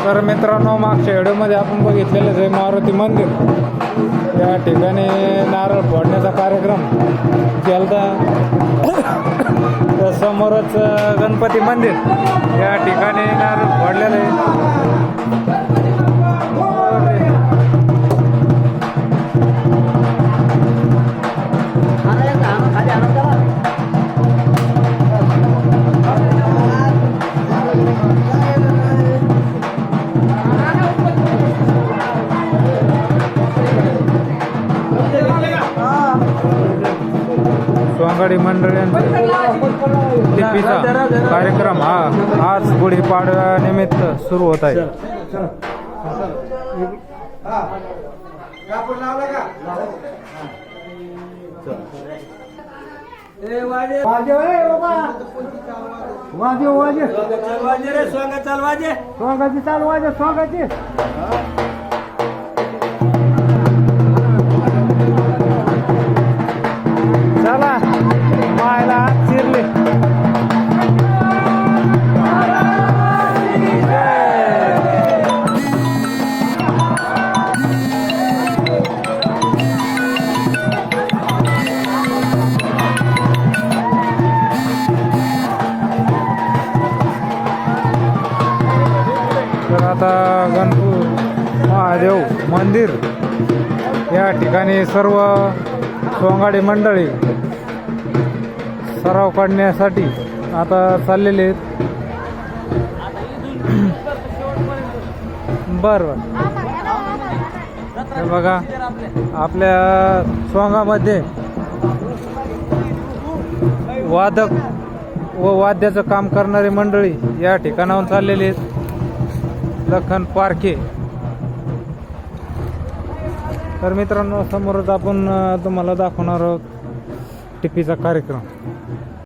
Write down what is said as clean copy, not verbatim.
तर मित्रांनो, मागच्या व्हिडिओमध्ये आपण बघितलेलं आहे मारुती मंदिर. या ठिकाणी नारळ फोडण्याचा कार्यक्रम केला. तर समोरच गणपती मंदिर, या ठिकाणी नारळ फोडलेलं आहे. सोंगाडी मंडळींचा टिपीचा कार्यक्रम हा आज गुढीपाडव्या निमित्त सुरू होत आहे. चला मायला हात शिरले. तर आता गणपती महादेव मंदिर या ठिकाणी सर्व सोंगाडी मंडळी सराव काढण्यासाठी आता चाललेले आहेत. बरं हे बघा, आपल्या सोंगामध्ये वादक व वाद्याचं काम करणारी मंडळी या ठिकाणाहून चाललेली आहेत. लखन पारखे. तर मित्रांनो, समोरच आपण तुम्हाला दाखवणार आहोत टिपीचा कार्यक्रम.